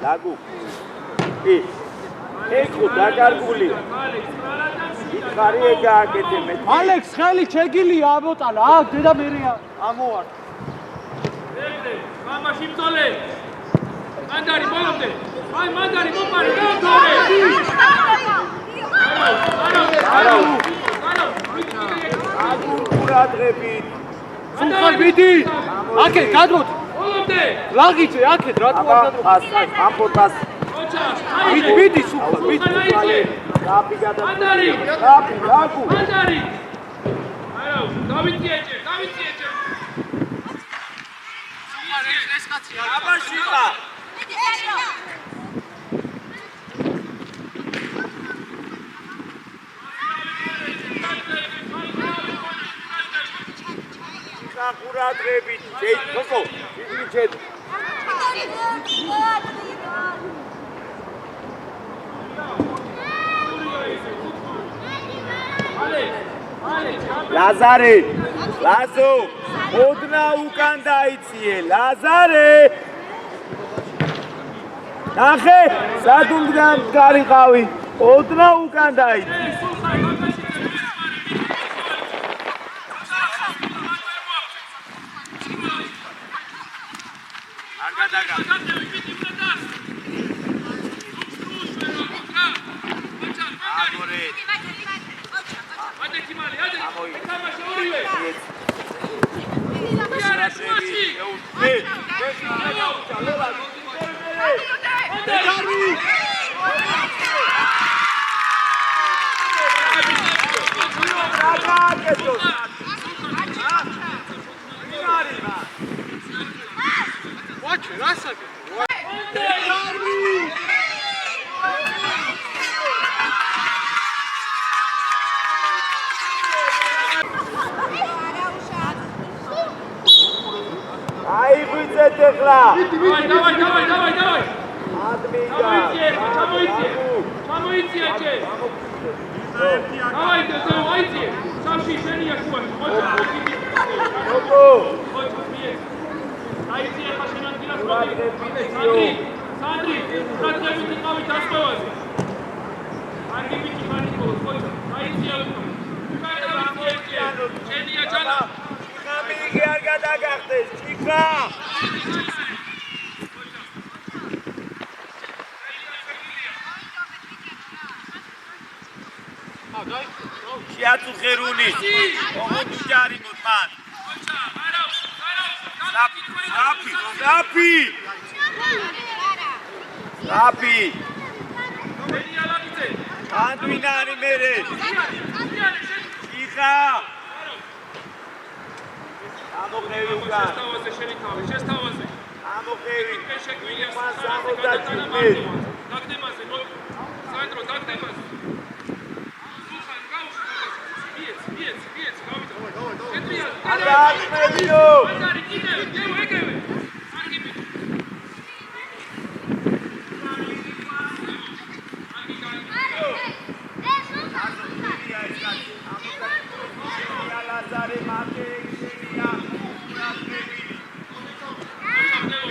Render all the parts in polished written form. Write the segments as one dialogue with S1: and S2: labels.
S1: ლაგუ. კი. ეხო დაკარგულია. იხარი ეგააკეთე მე.
S2: ალექს ხელი შეგილია ამოტანა. აქ დედა მერია ამოვარ.
S3: ეგრე, მამაში მწოლე. მანდარი ბოლომდე. აი მანდარი მოპარე, გავთორე.
S1: არა. აგურადღებით.
S2: სულხან მიდი. აქეთ გადმოდი.
S3: ბოლომდე.
S2: ლაღიძე აქეთ რატო არ გადმოდი?
S1: ამპოტას.
S3: ოჩა,
S2: მიდი სულხან, მიდი.
S1: რაფი გადა.
S3: მანდარი.
S1: რაფი, ლაგუ.
S3: მანდარი. არა, დავიწიეჭე.
S2: სულხან ეს კაცი არ
S1: აბაშიყა. აგურადღებით. შეიწყო. იძიჭეთ. ლაზარე, ლაზო, ოდნა უკან დაიციე, ლაზარე. ნახე, სადუნდგან გარიყავი, ოდნა უკან დაიციე. Ai, vizet ეხლა.
S3: დავай.
S1: ადმინდა.
S3: ჩამოიწიე. დავай, დაიძიე. სამში შენია შუაში.
S1: ოკო.
S3: დაიძიე ხა შენადგილას მოდი. სანდრი, პროცესით იყავით ასწევაზე. კარგი ბიჭი მარიკოს, ხოჭა. დაიძიე. შენია ჩანა.
S1: ხამიგი არ გადაგახდეს, ჭიქა. შეაწუხერუნი. ოღონდ მოტმან. რაფი. ანდვინარი მერე. ჭიქა. ამოყევი უკან.
S3: შესთავაზე.
S1: ამოყევი.
S3: შეგვიძლია
S1: მას 70-ზე.
S3: დაგდემაზე, სანდრო, დაგდემაზე. სულხან, გავუშვი. მიეც, გავიდა.
S1: არა, აკმევიო.
S3: მანდარი, კიდევ, ეგევე. კარგი ბიჭი.
S1: ლაზარე მათე შენია.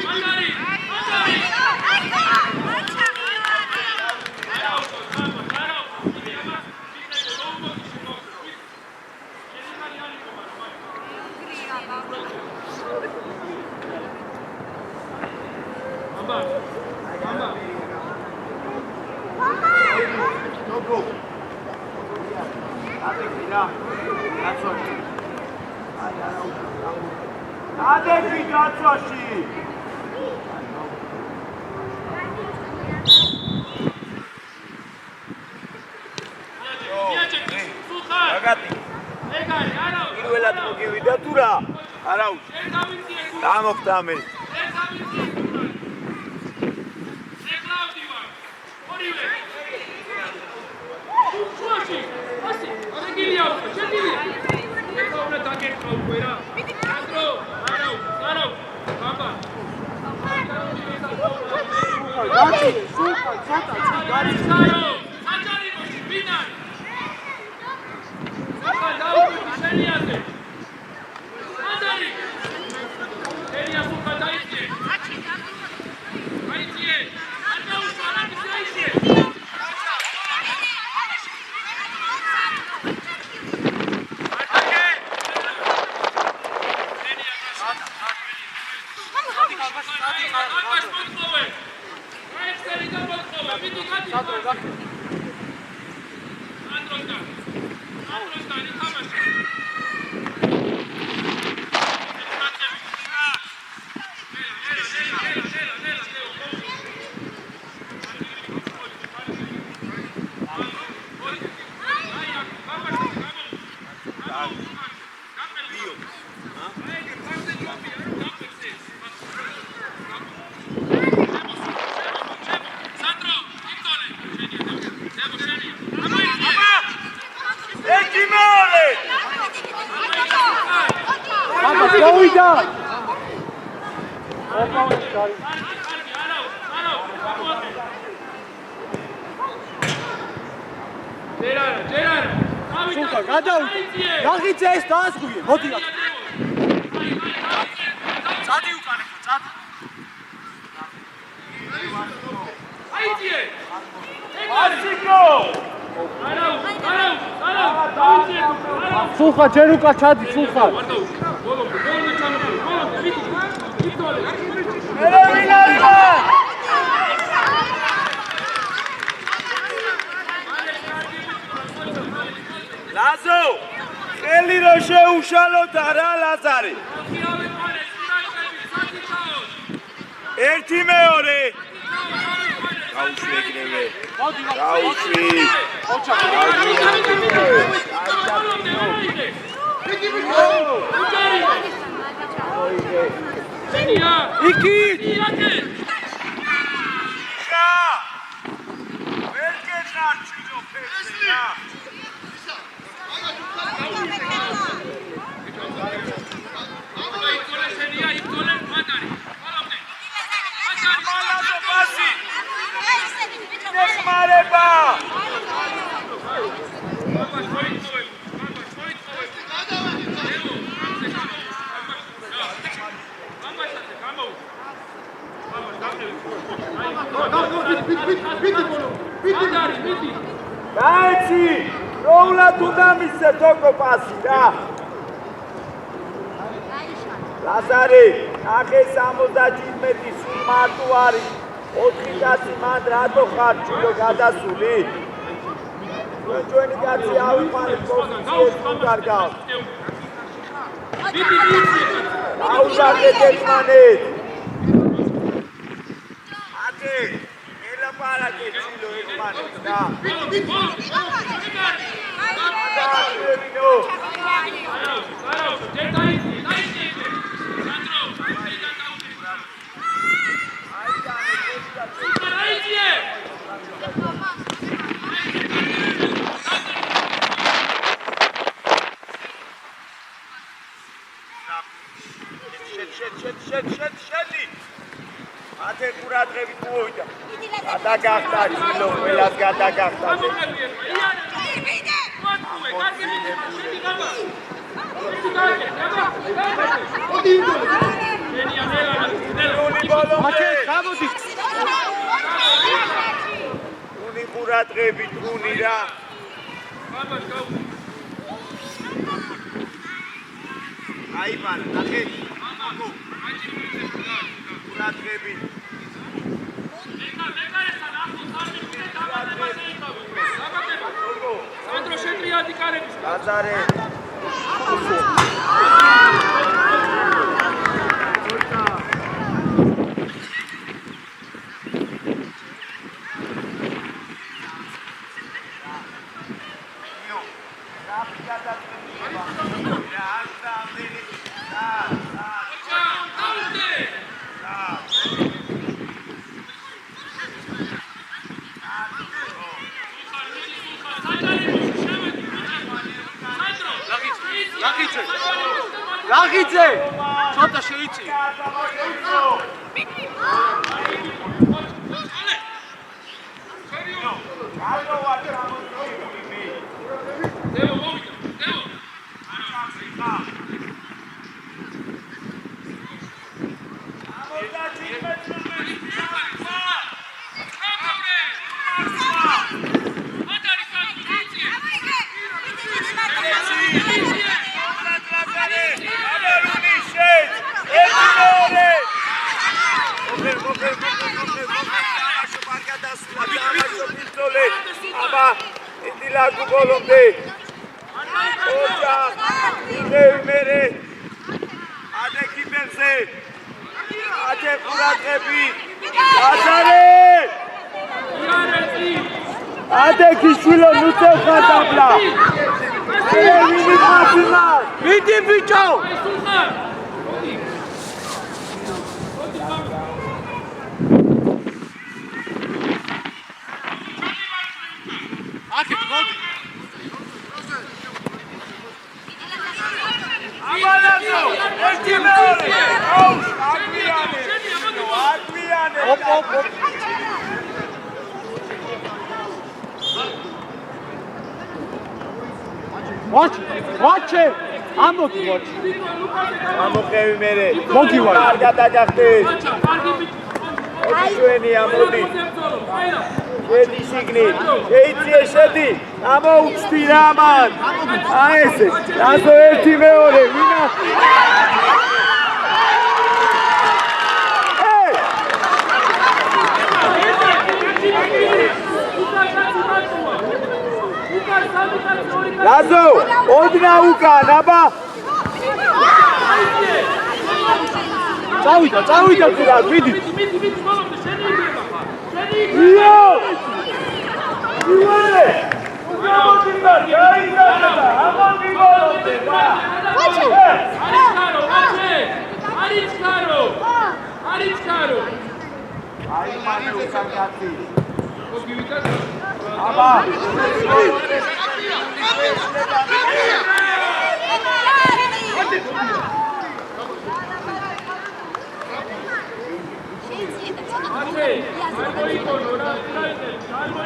S3: მანდარი.
S1: ადექი დაცვაში. პირველად მოგივიდა თუ რა? არა უშ. დამოხტამე.
S3: Აბას მოწყობე. აიქცელი და მოწყობე. მიდი გადი. ანდროსკანი თამაში.
S2: გავიდა. სულხან გადავიდა. რაღიძე ეს დაასხუიე. მოდი რა. წადი უკან ხო, წადი.
S3: აიძიე.
S1: ასიკო!
S2: სულხან ჯერ უკან ჩადი, სულხან.
S1: ლაზო, ხელი რო შეუშალოთ არა ლაზარი. ერთი მეორე. გაუშვი ეგრევე. გაუშვი.
S2: იქი.
S1: ვერ გეხარჩილო ფეხსა. ეხმარება! გაიცი! რომლად უნდა მისცეთ თოკო პასი რა! ლაზარი, ახე 77 სულ მარტო არის. 4 კაცი მანდ რატო ხარ ჩილო გადასული? ჩვენი კაცი ავიყვანეთ პოზიციებს თუ კარგავ. აუზარდეთ ერთმანეთ. ათე, ელაპარაკე ჩილო ერთმანეთ რა. შედი. ათე ყურადღებით მოვიდა. გადაგახტა ჩილო, ყველას გადაგახტა.
S2: გამოდი.
S1: უნი ყურადღებით უნი რა. აიბარა, ნახე. ყურადღებით.
S3: სანდრო შეტრიადი კარების.
S1: ლაზარე.
S2: რაღიძე ცოტა შეიწი.
S1: Pistole. Aba, itilagu bolomde. Oja, mere. Ade kiberse. Ade puratrebi. Azare. Ade kishilo nutse khatabla. Mini matina. Midi bicho.
S2: Watch it! I'm not watching.
S1: I'm okay, mere.
S2: Monkey one.
S1: Gata gate. Ojueni amodi. Edi signi. Eitsi shedi. Amo ucti raman. Aese. Aso erti meore. Vina. Lazo, odna uka, naba.
S2: Წავიდა თურა, მიდი.
S1: იო! იوانه! უგამოდინდა, გაიგადა, ამან მიგოლოდე და. არიჩქარო. აი მანე უკაკაცი. აბა.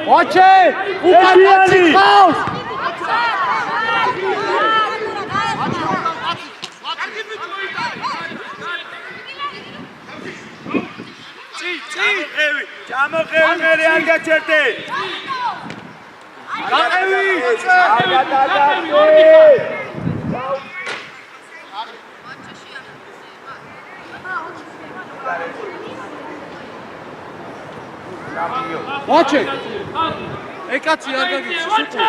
S2: Watch it! Ukatsi house!
S1: Çamokhevi mere ar gaçerte.
S2: Watch it! Ekatsi არ გაგიცის უკვე.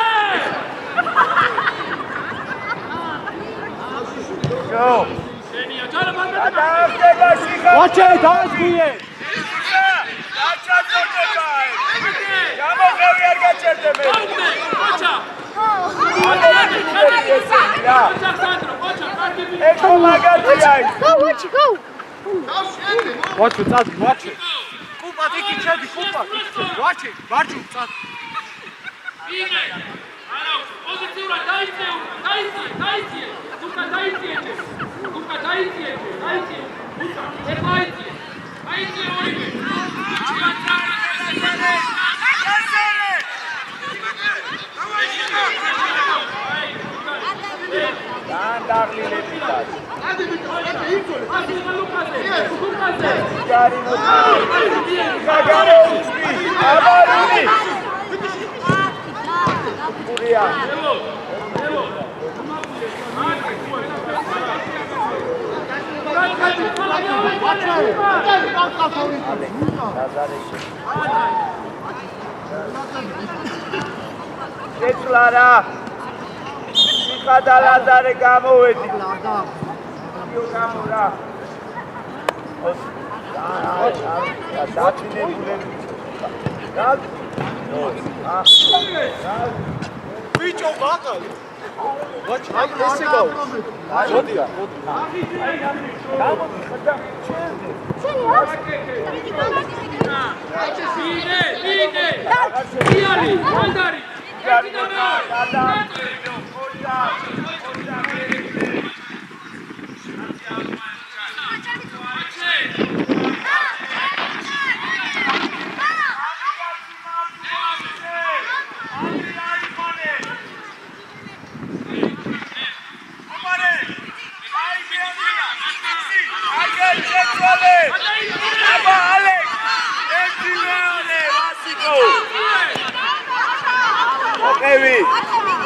S2: Watch it! დაასგვიე!
S1: Çamokhevi ar gaçerte me. Eko magatiai.
S4: Go, watch it, go!
S2: Watch it, watch it. Kupa, tiki chedi, kupa. Watch it, marju, sad.
S3: Ine! Ara, pozițiura, dai-ți-e! Duca, dai-ți-e! Uca, dai-ți-e! Uca, dai-ți-e! Dai-ți-e, oribe!
S1: Darlile pitat. Abaruni. Puria. Clara. Mikada Lazare gamovedi. Io gamora.
S2: Bicho baqa. Watch, I let's go. Modია.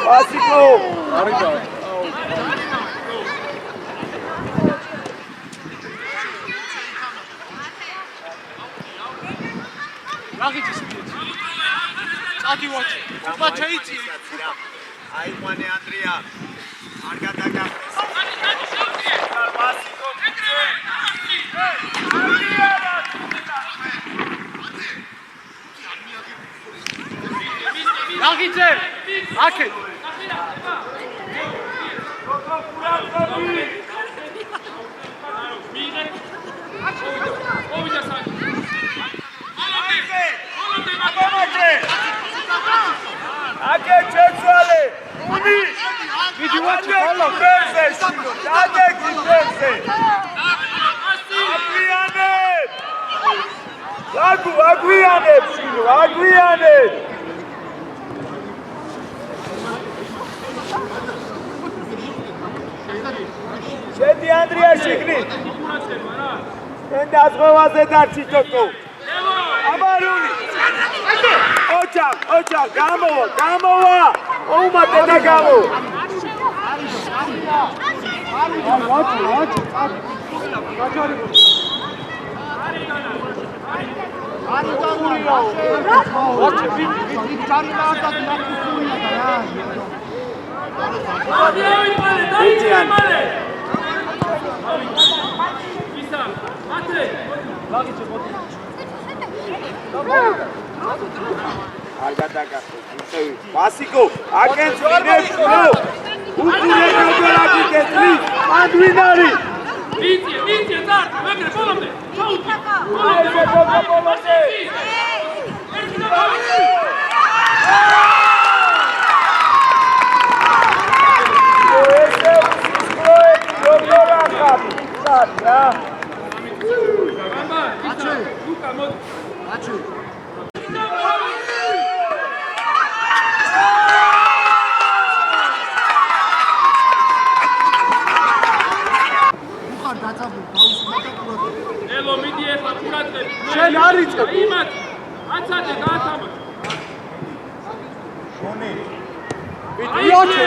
S1: Básico.
S2: Ragıcı speed. წადი ვაჩი. კუბა შეიწიე.
S4: აიყვანე ანდრია. არ გადაგახდეს.
S2: გაგიძე. აქეთ.
S1: Ake Cezale! Uni!
S2: Vidi ვაჩი,
S1: Ade Kipese! Ade Kipese! Agriane! Agriane, Pshilo! Agriane! Შედი ანდრია შიგნი! შენ დაზღვევაზე დარჩი თოთო! აბარული! ოჩა, გამოვა! ოუმატე და გამო! არ გადაგახო. ვასიკო, აგენტ ვინეშო. უკურე გოგოლაკიტე, ანდვინარი.
S3: ვიწე, დარტყა, მეგრე ბოლომდე. ჩაუდი.
S1: ბოლომდე.
S3: ერთი და გავიწე.
S1: ესე სისხლოები როგორ ახალი? სად რა?
S3: აბა, იცი, ლუკა მოდი.
S2: ვაჩი.
S3: ელო მიდი ახლა ყურადღებით.
S2: შენ არ იწებ.
S3: იმათ. აცადე გაათამაშე.
S1: შონი.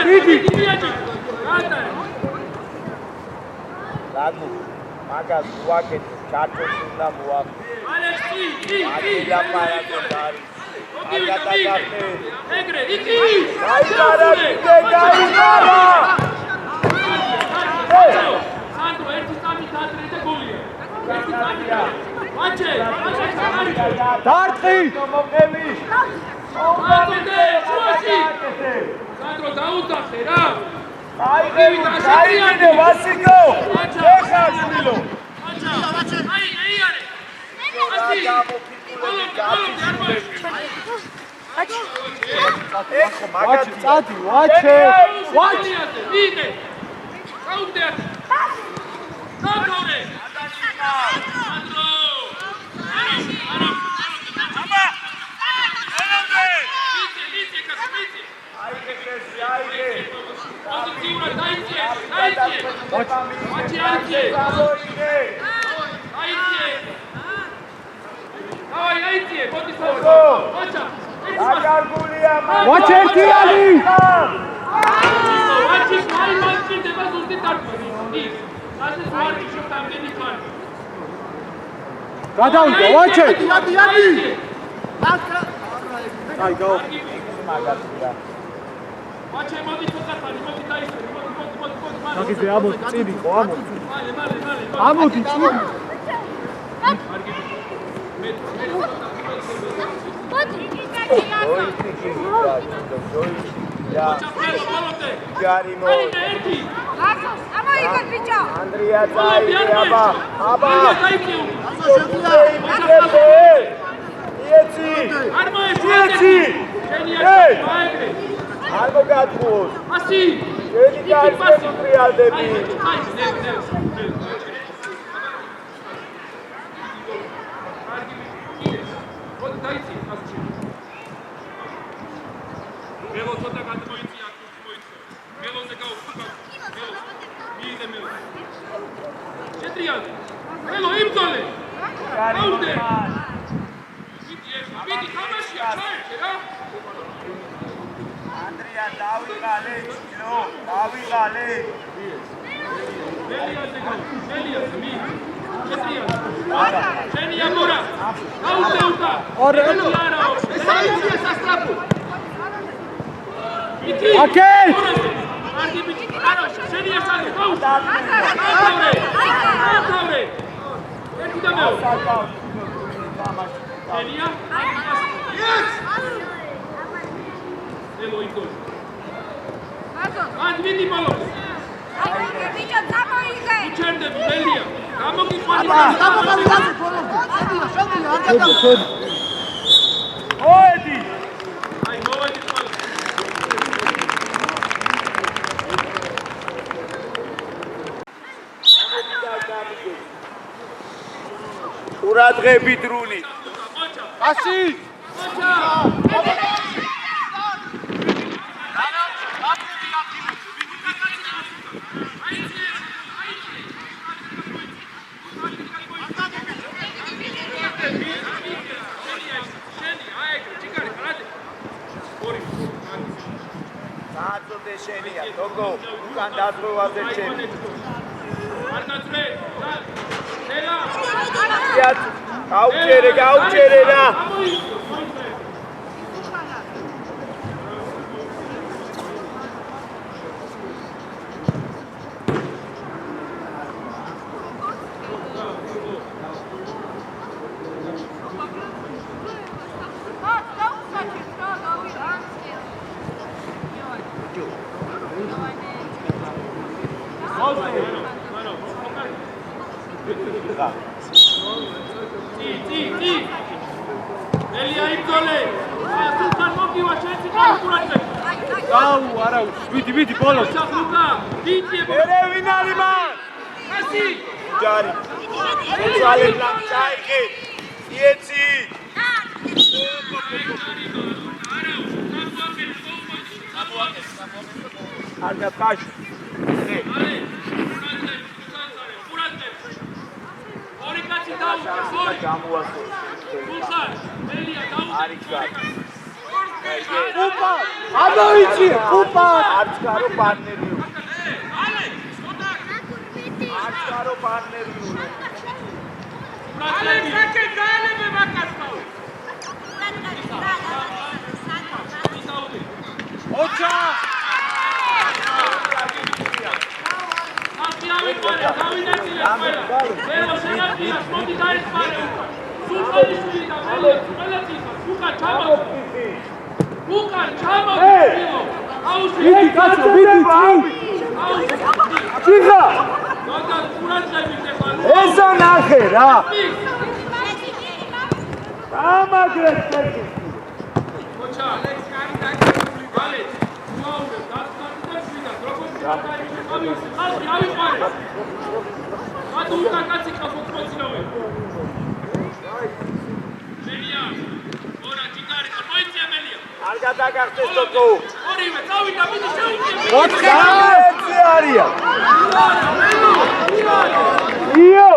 S2: ვიდი.
S3: გაატარე.
S1: ლაგუ მაგას ვაკეთე ჩარჩოს უნდა მოახდე.
S3: ალექსი,
S1: ლაპარაკო დარი. არ გადაგახდე.
S3: ეგრე, იკი.
S1: გაიმარა!
S3: სანდრო, ერთი წამი დაადრე და გოლია. ერთი წამი. ვაჩე,
S2: დარტყი.
S1: მომღები.
S3: აბოდე, შუაში. სანდრო დაუძახე რა.
S1: აიღე ვასიკო. ეხა შვილო.
S3: აი, არე. ასი.
S1: ეხო მაგათი.
S2: წადი ვაჩე.
S3: ვიდე. გაუგდე. გაგორე. სანდრო. ვიდე, კასმიტი.
S1: აიღე.
S3: პოზიციურად დაიწე. ვაჩი აიწე. აი, აიწე, პოზიციურად. ვაჩა.
S1: აგარგულია
S2: ვაჩი ერთიანი.
S3: ვაჩი კაი მასწინდება ზუსტი დარტყმები. ის. ასე ვაჩი შევთამგენი ხარ.
S2: გადავიდა ვაჩე. აი გაო.
S1: მაგათია.
S3: ვაჩე მოდი ცოტათანი, მოდი დაისვრი, მოდი.
S2: გაგიძე ამოდი წიდი ხო ამოდი.
S3: მალე.
S2: ამოდი წიდი.
S1: გარიმო
S3: ერთი.
S5: ამოიგოთ ბიჭო.
S1: ანდრია წაიღე აბა
S3: დაიწე.
S1: იეცი
S3: არ მოეცი.
S1: იეცი
S3: შენია მაეგრე.
S1: არ მოგატყუოს
S3: ასი.
S1: შენი კარგი პრიალდები
S3: მოდი დაიწი ასში. მელო ცოტა გადმოიწი აქ მოიწი. მელოზე გაუხდა. მელო. შეტრიალ. მელო იმწოლე. გაუნდე. მიდი თამაშია ჩაერჩე რა.
S1: ანდრია დავიღალე ჩილო დავიღალე
S3: მელიაზე მი. შეტრიალ. შენია მორა. გაუნდე უკა.
S2: ორე.
S3: არაო.
S2: აკე!
S3: კარგი ბიჭი, არა, შენი ესაა, გაუშვი. დათავრე. ერთი და მეორე. შენია? ელო იგორ. ან მიდი ბოლოს.
S5: ბიჭო, წამოიღე.
S3: უჩერდები, მელია. გამოგიყვანი.
S1: მოედი
S3: აი, მოვედი ყველა.
S1: ყურადღებით რუნი
S2: ასი!
S1: საათზე შენია გოგო უკან დაზღვევაზე ჩემი გაუჩერე რა
S3: ელია იბძოლე სულთან მოგივა შენցი გაუყურაჭები
S2: გაუ არა ვიდი ბოლოს
S3: ჩახლუკა ბიჭი
S1: ერე ვინ არის მან
S3: ასი
S1: ჯარი ეცვალე ბლანკაიგე იეცი არდა კაშ
S3: ორი კაცი დაუყურს ორი
S1: გამოასო
S3: გულხარ ელია დაუყურს
S2: კუპა ამოვიცი კუპა
S1: არც გარო პარტნერიო არც გარო პარტნერიო
S3: ale saque dale me va cascao
S2: ოჩა
S3: აფიავი პარე დავინეთილე ყველა ელო შენადია მოდი დაიწყარე სულხანი შვილი და მელია ყველაცი უკან ჩამოვიდე აუში
S2: ვიდი კაცო ვიდი ჩიხა
S3: გოგა ყურაჭები ხება
S1: ესა ნახე რა ამაგრეს წესი
S3: ოჩა კარი დაგებული ბალე მოაურე დასკარდა შვიდა როგორ დაიწყე ხალხი ავიყარე ათუ უკან კაცი ხაფოწმოცინოვე მელია ორა ჭიგარი მოიწია მელია
S1: არ გადაგახდეს თოკო
S3: ორივე წავიდა მიდი შეუჭია
S1: ოთხი არია იო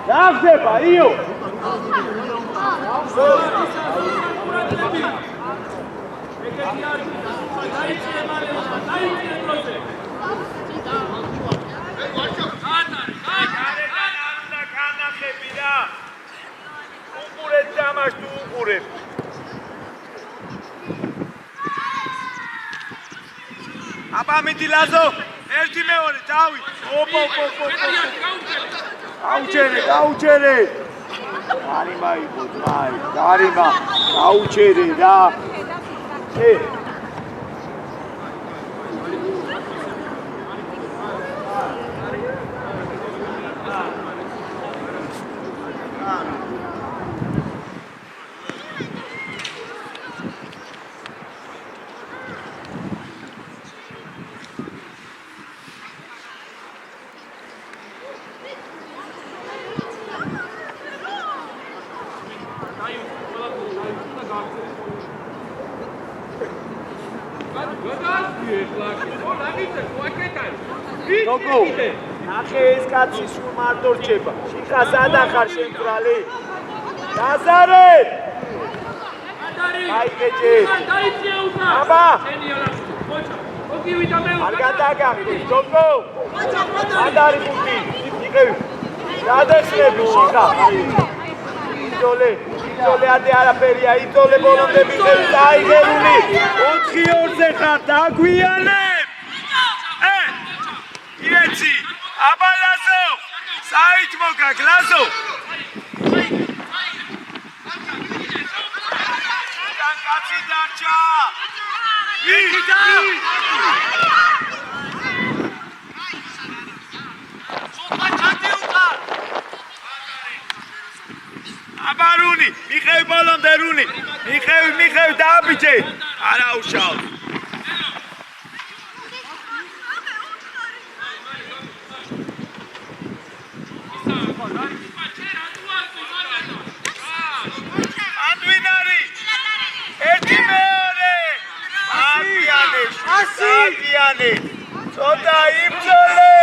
S1: დაგდება იო აბა მიდი ლაზო ერთი მეორე დავი ოპო გაუჩერე გარიმა იყო ძმაი გარიმა გაუჩერე რა Toko, ნახე ეს კაცი სულ მარტო რჩება. შიხა სადახარ შემკრალი. დაზარე! აიგეჭე.
S3: დაიწია უკან.
S1: აბა!
S3: ხოჭა, მოგივი და მე
S1: არ გადაგახდეს, Toko. ადარი პუნქტი. იყევი. გადასლები შიხა. იძოლე. იწოლე ადე არაფერია, იწოლე ბოლომდე მიხევი, წაიღერული, 4-2-ზე ხარ, დაგვიანებ! ირეცი, აბა ლაზო, საით მოგაგ, ლაზო! კაცი დარჩა! იქიდა! აბარუნი, მიხევი ბოლომდე რუნი, მიხევი დააბიჯე, არა უშავ. ანდვინარი, ერთი მეორე, აკიანი, ცოტა იბრძოლე.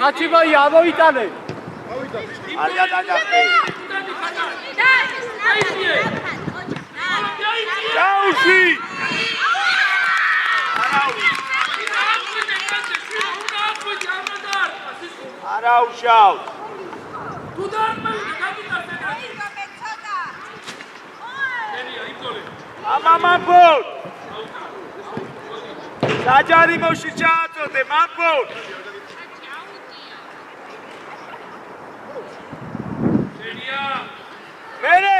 S2: კაციბაი ამოიტანე.
S1: არია დაგახტე. დაუში. არა უშავ. ამამაბოლ. საჯარიმოში ჩააწოდე, მამბოლ. მერე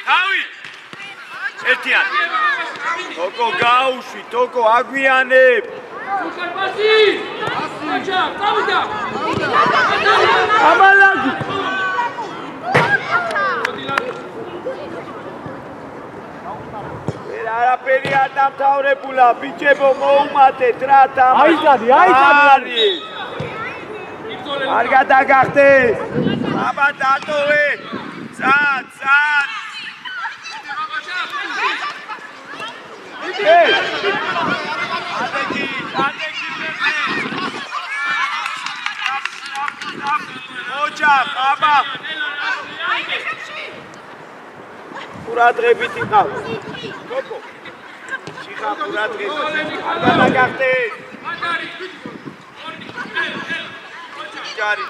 S1: თავი ერთიან თოკო გაუშვი თოკო აგვიანებ ამალაგი არაფერი არ დამთავრებულა, ბიჭებო მოუმატეთ რა
S2: აიტანი.
S1: არ გადაგახტეს. აბა დატოვე. წად. ადეგი ოჯახ, აბა. ყურადღებით იყავ. კოკო. შიხა ყურადღებით. არ გადაგახტეს. ჯარი.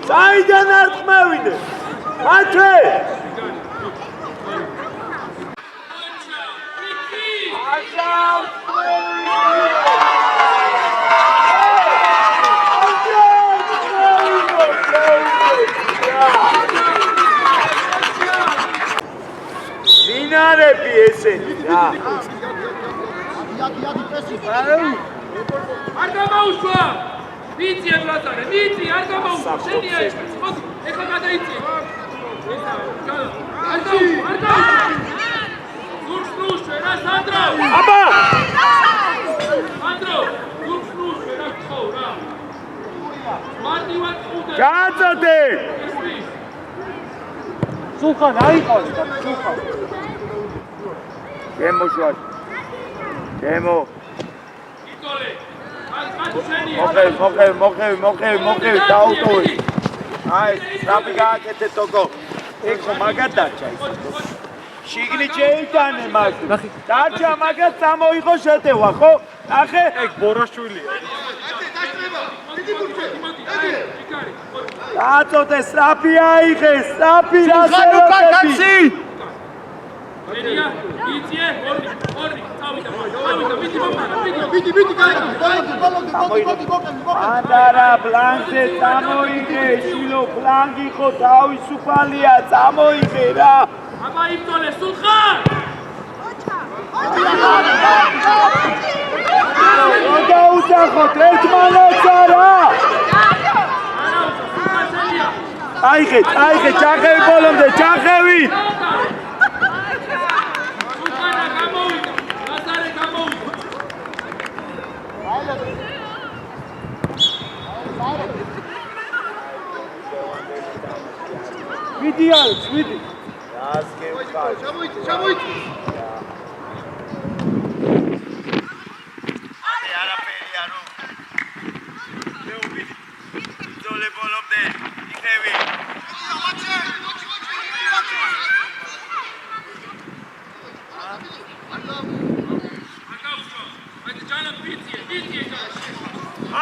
S1: საიდან არ ხმევინე? მათე! დინარები ესენი რა.
S3: არ გამაუშვა! მიწი ებრაზარე, მიწი არ გამაუშვა! შენია ეს. ეხლა გადაიწიე. არ გაუშვა! გურშნუშე რა სანდრო!
S1: აბა!
S3: სანდრო, გურშნუშე რა ხო რა. მარტივად ყუდე.
S1: გააწოდე!
S2: სულხან აიყავს, სულხან.
S1: შემოშვა. შემო.
S3: იტოლე.
S1: მოხევი, დაუტოვე. აი, რაბი გააკეთე თოკო. ეხო მაგათ დარჩა ის. შიგნი შეიტანე მაგ. დარჩა მაგათ წამოიღო შეტევა, ხო? ნახე?
S2: ეგ ბოროშვილია.
S1: დააწოდე, სტრაფი აიღე, სტრაფი რასელობები.
S3: შენია, იწიე, ორი, წავიდა,
S1: ანდარა ბლანკზე წამოიღე, შილო ბლანკი ხო თავისუფალია, წამოიღე რა.
S3: აბა იწოლე, სულხან!
S1: რომ დაუსახოთ ერთმანეთს არა. აიღე, ჩახევი ბოლომდე, ჩახევი.
S3: სულხანა გამოვიდა, ლაზარე გამოვიდა.
S2: არის 7.
S1: რას გევხარ?
S4: ჩამოიწი. არაფერია რომ. მეუბიდი. ძოლე ბოლომდე იქნები.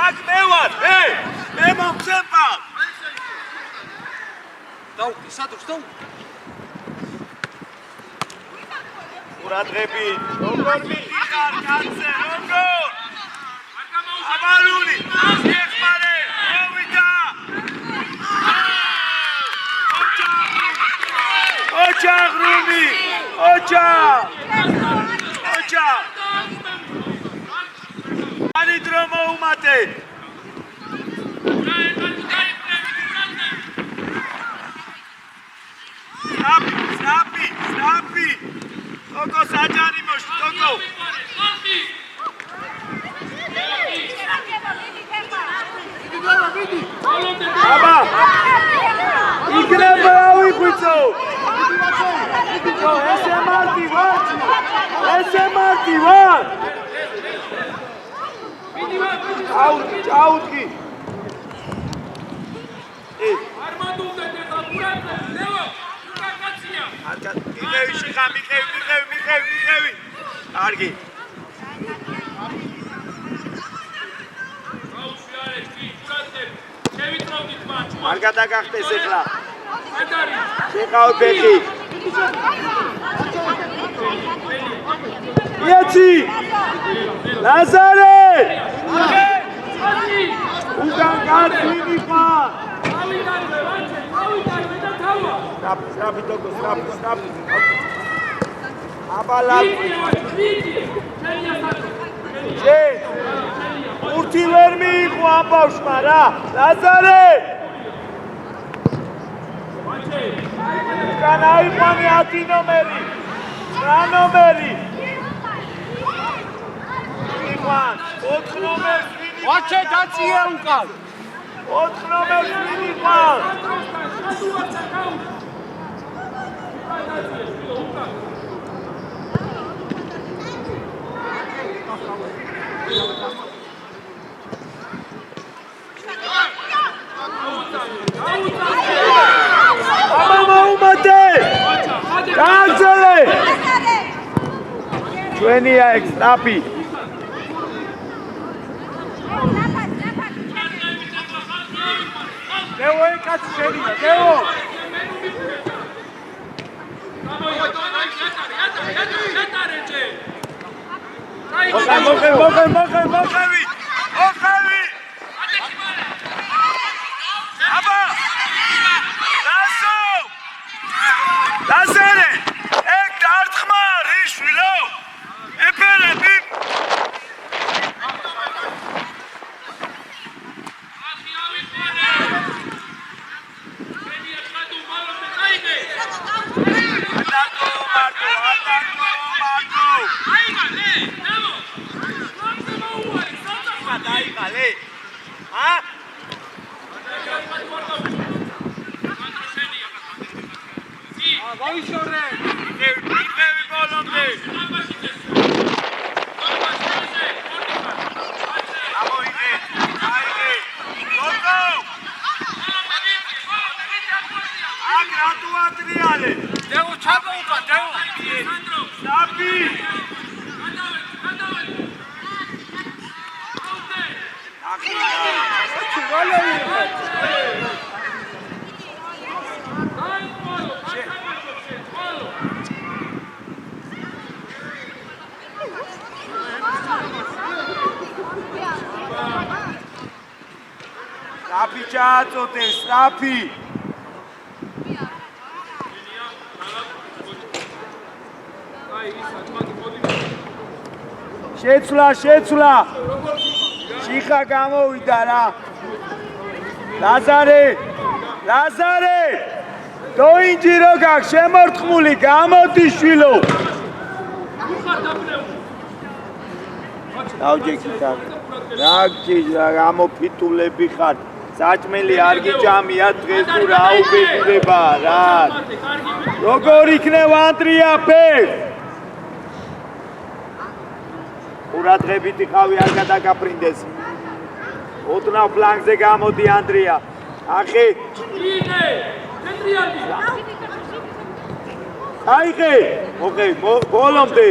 S4: აქ მე ვარ, მე მომწევდა.
S2: დაუყი, სადურს დაუყი.
S1: ყურადღები, როგორ მიხარ კაცზე, როგორ? აბალული, ეხმარე, მოვიდა. ოჯაღრუმი, ოჯაღ. ანი დრო მოუმატე. Snappy. Toko sajari mosh, Toko. Aba. Ikneba aviguitso. Ese Marti var. Out. მიხევი. კარგი. არ გადაგახტეს ეხლა. შეყავ ბეხი. იაცი! ლაზარე! უკან კაცი მიხარ. Strapi, Toko, strapi. Abala. Urti ვერ მიიღო ამ ბავშვმა რა. ლაზარე! უკან აიყვანე 10 ნომერი. 9 ნომერი. იყვან 4 ნომერს ვინ?
S2: ვაჩე დაცია უკან.
S1: 4 ნომერს ვინ იყვან? ჩვენია ეგ სტრაფი.
S2: დევო ეკაც შენია, დევო.
S1: მოხევი. აბა! ლაზარე! ეგ დარტყმა რიშვილო! ეფერები! დაიღალე.
S2: ვაიშორე.
S1: მიხევი ბოლომდე. ამოიღე. გოგო. აქ რატო ატრიალე?
S2: დევო ჩაგოუკა, დევო.
S1: სტაპი. Strapi ჩააწოდე, strapi. შეცვლა. შიხა გამოვიდა რა. ლაზარე! დოინჯი რო გაქვს შემორტყმული, გამოდი შვილო. დავჯექით აქ. რა გამოფიტულები ხარ. საჭმელი არ გიჭამია დღეს თუ რა უბედურება რა როგორ იქნება ანდრია ფეს ყურადღებით იყავი არ გადაგაფრინდეს ოდნავ ფლანგზე გამოდი ანდრია ახი აიღე მოგე ბოლომდე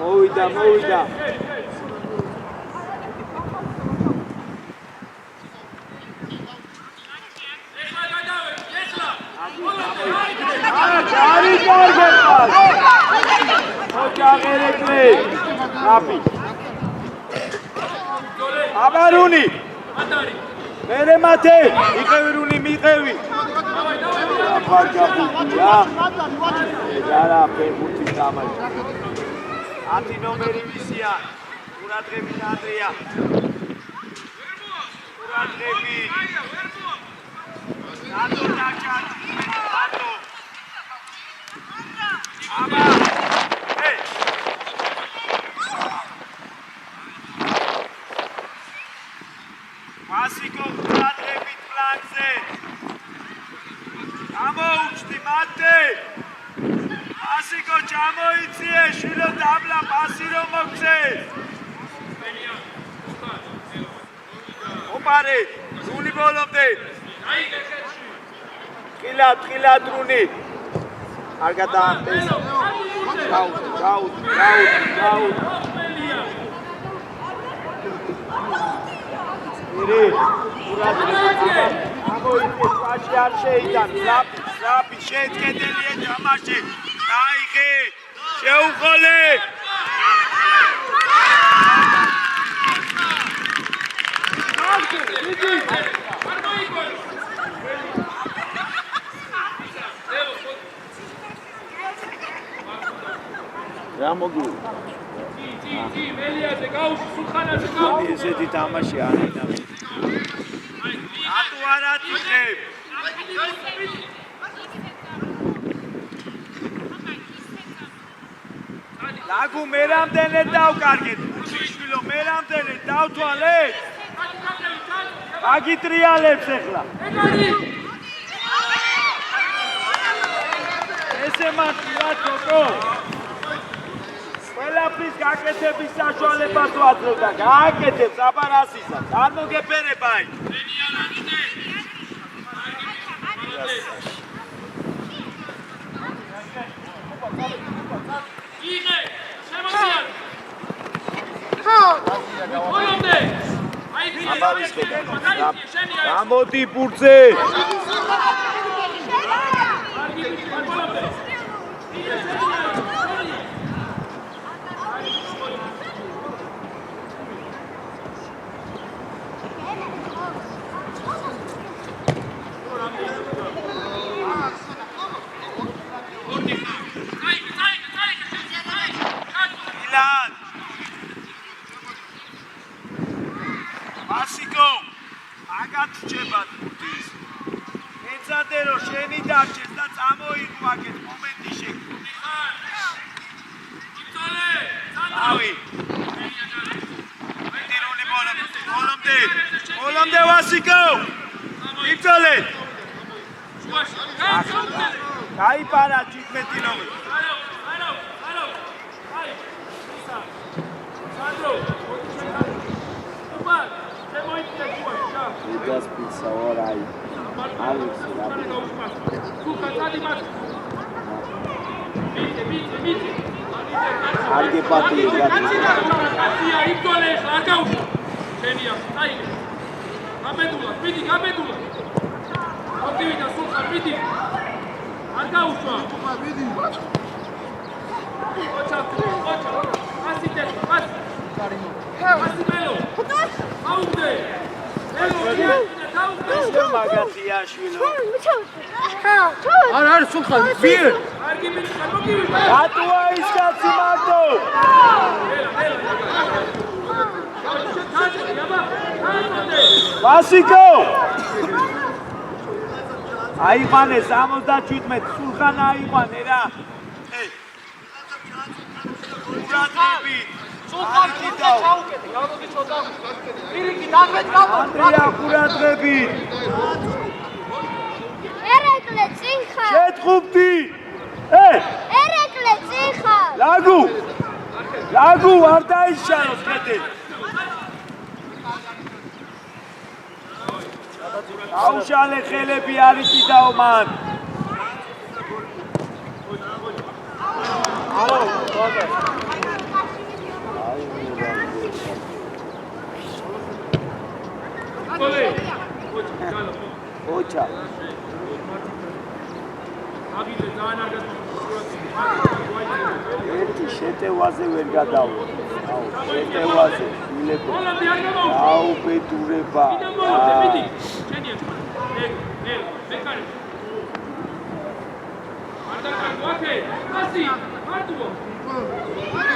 S1: მოვიდა არი კარგება ოჯახერეკლე რაფი აბარუნი მერე მათე იყევი რუნი მიყევი აბარჯაფია რა ფეხბურთის თამაში 10 ნომერი ვისია ყურადღებით ანდრია ყურადღებით რატო დაჭარ რატო აბა მასიკო ყურადღებით ფლანგზე გამოუჩდი მათე მასიკო ჩამოიციე შვილო დაბლა პასი რომ მოგცეს ოპარე რუნი ბოლომდე ხილად რუნი არ გადაამტეს გაუთ მერე ყურადღებით გამოიციე პაში არ შეიტან ზაფი შეეცკედელია ჯამაში გაიღე შეუხოლე რა მოგი მელიაზე გაუშვი სულხანაზე გაუშვი ესეთი თამაში არინა ატუ არატიხებ ლაგუ მერამდენე დავკარგეთ შიშვილო მერამდენე დავთვალეთ აგიტრიალებს ეხლა ესე მართლა თოკო ყველაფრის გაკეთების საშუალებას ვაძლევ და გააკეთებს აბარასისაც არ მოგეფერებაი
S3: იღე შემოგვიან ბოლომდე
S1: აბარის ხედა გამოდი ბურთზე მასიკო აგაჩჭებათ ბურთის ეცადე რომ შენი დარჩეს და წამოიღო აქეთ მომენტი შეგვიძლია იწოლე ავი მეტირული ბოლომდე მასიკო იწოლე გაიპარა 17 ნომერი Das pizza orai. Alex, Arge pati
S2: არ სულხან ვიერ
S1: რატოა ის კაცი მარტო მასიკო აიყვანე 77 სულხან აიყვანე რა
S4: ყურადღებით.
S2: სულხან გუნდა ჩაუკეთე, გამოდი ცოტა. პირიქით დაგვეთ გამო.
S1: ანდრია ყურადღებით.
S5: ერეკლე წიხა.
S1: შეტყუბდი.
S5: ერეკლე წიხა.
S1: ლაგუ არ დაიშალოს კეთე. აუშალე ხელები არის კიდაო მან. ოჩა. ერთი შეტევაზე ვერ გადავა. აუ, შეტევაზე, ვილებო. აუ, ბედურება.
S3: Marta,